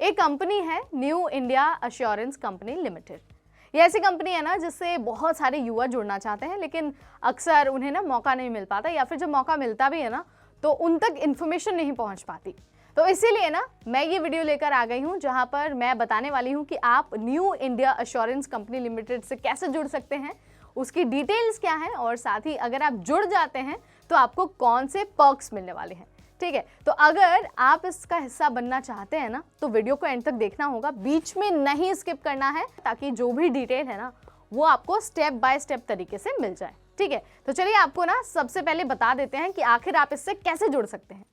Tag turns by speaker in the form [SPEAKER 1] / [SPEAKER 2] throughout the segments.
[SPEAKER 1] एक कंपनी है new India assurance company limited. ये ऐसी कंपनी है ना जिससे बहुत सारे युवा जुड़ना चाहते हैं, लेकिन अक्सर उन्हें ना मौका नहीं मिल पाता, या फिर जब मौका मिलता भी है ना तो उन तक इन्फॉर्मेशन नहीं पहुंच पाती। तो इसीलिए ना मैं ये वीडियो लेकर आ गई हूँ जहां पर मैं बताने वाली हूँ कि आप new India assurance company limited से कैसे जुड़ सकते हैं, उसकी डिटेल्स क्या है, और साथ ही अगर आप जुड़ जाते हैं तो आपको कौन से पर्क्स मिलने वाले हैं। ठीक है, तो अगर आप इसका हिस्सा बनना चाहते हैं ना तो वीडियो को एंड तक देखना होगा, बीच में नहीं स्किप करना है, ताकि जो भी डिटेल है ना वो आपको स्टेप बाय स्टेप तरीके से मिल जाए। ठीक है, तो चलिए आपको ना सबसे पहले बता देते हैं कि आखिर आप इससे कैसे जुड़ सकते हैं।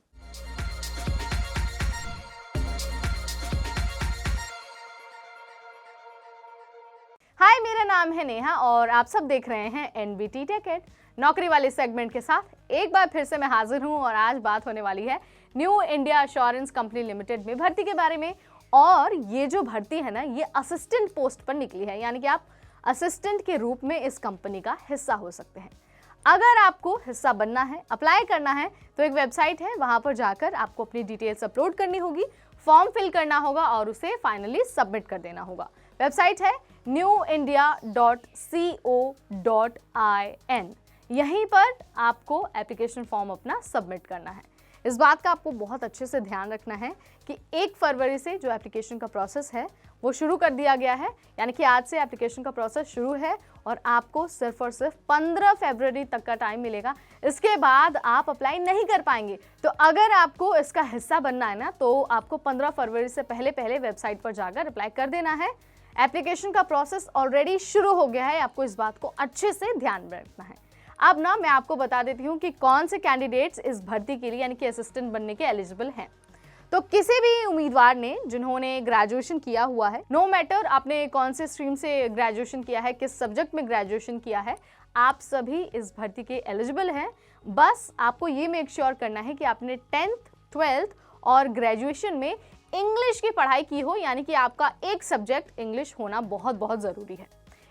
[SPEAKER 1] हाय, मेरा नाम है नेहा और आप सब देख रहे हैं एनबीटी टेक। नौकरी वाले सेगमेंट के साथ एक बार फिर से मैं हाजिर हूं और आज बात होने वाली है new India assurance company limited में भर्ती के बारे में। और ये जो भर्ती है ना ये असिस्टेंट पोस्ट पर निकली है, यानी कि आप असिस्टेंट के रूप में इस कंपनी का हिस्सा हो सकते हैं। अगर आपको हिस्सा बनना है, अप्लाई करना है, तो एक वेबसाइट है, वहां पर जाकर आपको अपनी डिटेल्स अपलोड करनी होगी, फॉर्म फिल करना होगा और उसे फाइनली सबमिट कर देना होगा। वेबसाइट है newindia.co.in। यहीं पर आपको एप्लीकेशन फॉर्म अपना सबमिट करना है। इस बात का आपको बहुत अच्छे से ध्यान रखना है कि 1 फरवरी से जो एप्लीकेशन का प्रोसेस है वो शुरू कर दिया गया है, यानी कि आज से एप्लीकेशन का प्रोसेस शुरू है और आपको सिर्फ और सिर्फ 15 फरवरी तक का टाइम मिलेगा। इसके बाद आप अप्लाई नहीं कर पाएंगे। तो अगर आपको इसका हिस्सा बनना है ना तो आपको 15 फरवरी से पहले वेबसाइट पर जाकर अप्लाई कर देना है। एप्लीकेशन का प्रोसेस ऑलरेडी शुरू हो गया है, आपको इस बात को अच्छे से ध्यान में रखना है। अब ना मैं आपको बता देती हूँ कि कौन से कैंडिडेट्स इस भर्ती के लिए यानी कि असिस्टेंट बनने के एलिजिबल हैं। तो किसी भी उम्मीदवार ने जिन्होंने ग्रेजुएशन किया हुआ है, नो मैटर आपने कौन से स्ट्रीम से ग्रेजुएशन किया है, किस सब्जेक्ट में ग्रेजुएशन किया है, आप सभी इस भर्ती के एलिजिबल हैं। बस आपको ये मेक श्योर करना है कि आपने 10th 12th और ग्रेजुएशन में इंग्लिश की पढ़ाई की हो, यानी कि आपका एक सब्जेक्ट इंग्लिश होना बहुत ज़रूरी है।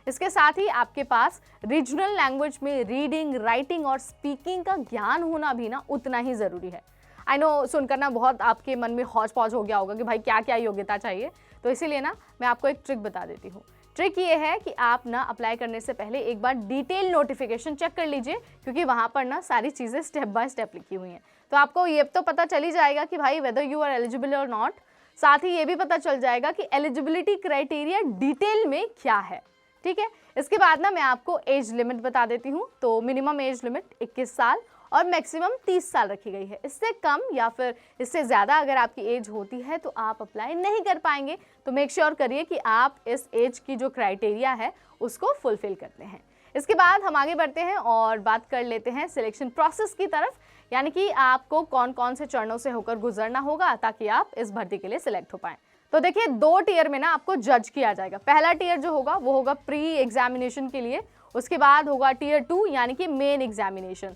[SPEAKER 1] इसके साथ ही आपके पास रीजनल लैंग्वेज में रीडिंग, राइटिंग और स्पीकिंग का ज्ञान होना भी ना उतना ही ज़रूरी है। आई नो, सुनकर ना बहुत आपके मन में हौच पौच हो गया होगा कि भाई क्या क्या योग्यता चाहिए, तो इसीलिए ना मैं आपको एक ट्रिक बता देती हूँ। ट्रिक ये है कि आप ना अप्लाई करने से पहले एक बार डिटेल नोटिफिकेशन चेक कर लीजिए, क्योंकि वहाँ पर ना सारी चीज़ें स्टेप बाय स्टेप लिखी हुई हैं। तो आपको ये तो पता चल ही जाएगा कि भाई वेदर यू आर एलिजिबल और नॉट। साथ ही ये भी पता चल जाएगा कि एलिजिबिलिटी क्राइटेरिया डिटेल में क्या है। ठीक है, इसके बाद ना मैं आपको एज लिमिट बता देती हूँ। तो मिनिमम एज लिमिट 21 साल और मैक्सिमम 30 साल रखी गई है। इससे कम या फिर इससे ज़्यादा अगर आपकी एज होती है तो आप अप्लाई नहीं कर पाएंगे। तो मेक श्योर करिए कि आप इस एज की जो क्राइटेरिया है उसको फुलफिल करते हैं। इसके बाद हम आगे बढ़ते हैं और बात कर लेते हैं सिलेक्शन प्रोसेस की तरफ, यानी कि आपको कौन कौन से चरणों से होकर गुजरना होगा ताकि आप इस भर्ती के लिए सिलेक्ट हो पाएं। तो देखिए, 2 टियर में ना आपको जज किया जाएगा। पहला टियर जो होगा वो होगा प्री एग्जामिनेशन के लिए, उसके बाद होगा टियर 2 यानी कि मेन एग्जामिनेशन।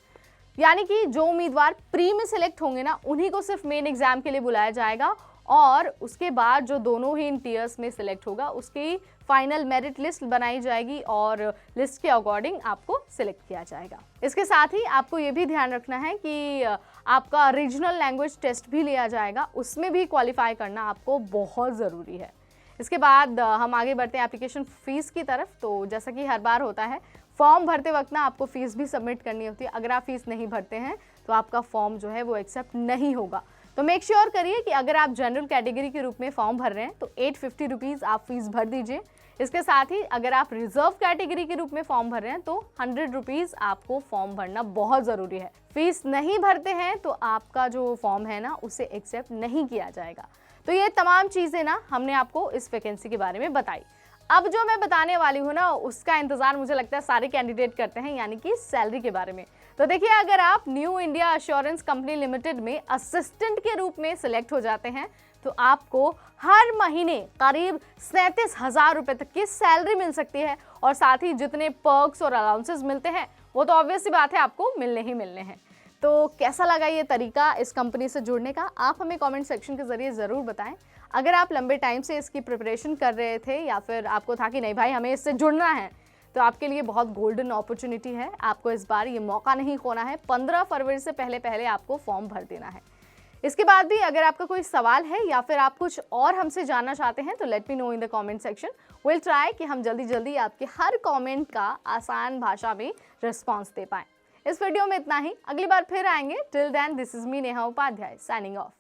[SPEAKER 1] यानी कि जो उम्मीदवार प्री में सिलेक्ट होंगे ना उन्हीं को सिर्फ मेन एग्जाम के लिए बुलाया जाएगा, और उसके बाद जो दोनों ही इन टियर्स में सिलेक्ट होगा उसकी फाइनल मेरिट लिस्ट बनाई जाएगी और लिस्ट के अकॉर्डिंग आपको सिलेक्ट किया जाएगा। इसके साथ ही आपको ये भी ध्यान रखना है कि आपका रीजनल लैंग्वेज टेस्ट भी लिया जाएगा, उसमें भी क्वालिफाई करना आपको बहुत ज़रूरी है। इसके बाद हम आगे बढ़ते हैं एप्लीकेशन फ़ीस की तरफ। तो जैसा कि हर बार होता है, फॉर्म भरते वक्त ना आपको फ़ीस भी सबमिट करनी होती है। अगर आप फीस नहीं भरते हैं तो आपका फॉर्म जो है वो एक्सेप्ट नहीं होगा। तो मेक श्योर करिए कि अगर आप जनरल कैटेगरी के रूप में फॉर्म भर रहे हैं तो 850 रुपीज़ आप फीस भर दीजिए। इसके साथ ही अगर आप रिजर्व कैटेगरी के रूप में फॉर्म भर रहे हैं तो 100 रुपीज़ आपको फॉर्म भरना बहुत ज़रूरी है। फीस नहीं भरते हैं तो आपका जो फॉर्म है ना उसे एक्सेप्ट नहीं किया जाएगा। तो ये तमाम चीज़ें ना हमने आपको इस वैकेंसी के बारे में बताई। अब जो मैं बताने वाली हूँ ना उसका इंतजार मुझे लगता है सारे कैंडिडेट करते हैं, यानी कि सैलरी के बारे में। तो देखिए, अगर आप new India assurance company limited में असिस्टेंट के रूप में सिलेक्ट हो जाते हैं तो आपको हर महीने करीब 37,000 रुपये तक की सैलरी मिल सकती है, और साथ ही जितने पर्क्स और अलाउंसेस मिलते हैं वो तो ऑब्वियस सी बात है आपको मिलने ही मिलने हैं। तो कैसा लगा ये तरीका इस कंपनी से जुड़ने का, आप हमें कमेंट सेक्शन के ज़रिए ज़रूर बताएं। अगर आप लंबे टाइम से इसकी प्रिपरेशन कर रहे थे या फिर आपको था कि नहीं भाई हमें इससे जुड़ना है, तो आपके लिए बहुत गोल्डन अपॉर्चुनिटी है। आपको इस बार ये मौका नहीं खोना है। 15 फरवरी से पहले आपको फॉर्म भर देना है। इसके बाद भी अगर आपका कोई सवाल है या फिर आप कुछ और हमसे जानना चाहते हैं तो let me know in the comment section. Will try कि हम जल्दी जल्दी आपके हर कमेंट का आसान भाषा में रिस्पॉन्स दे पाएं। इस वीडियो में इतना ही, अगली बार फिर आएंगे। Till then this is me Neha Upadhyay signing of.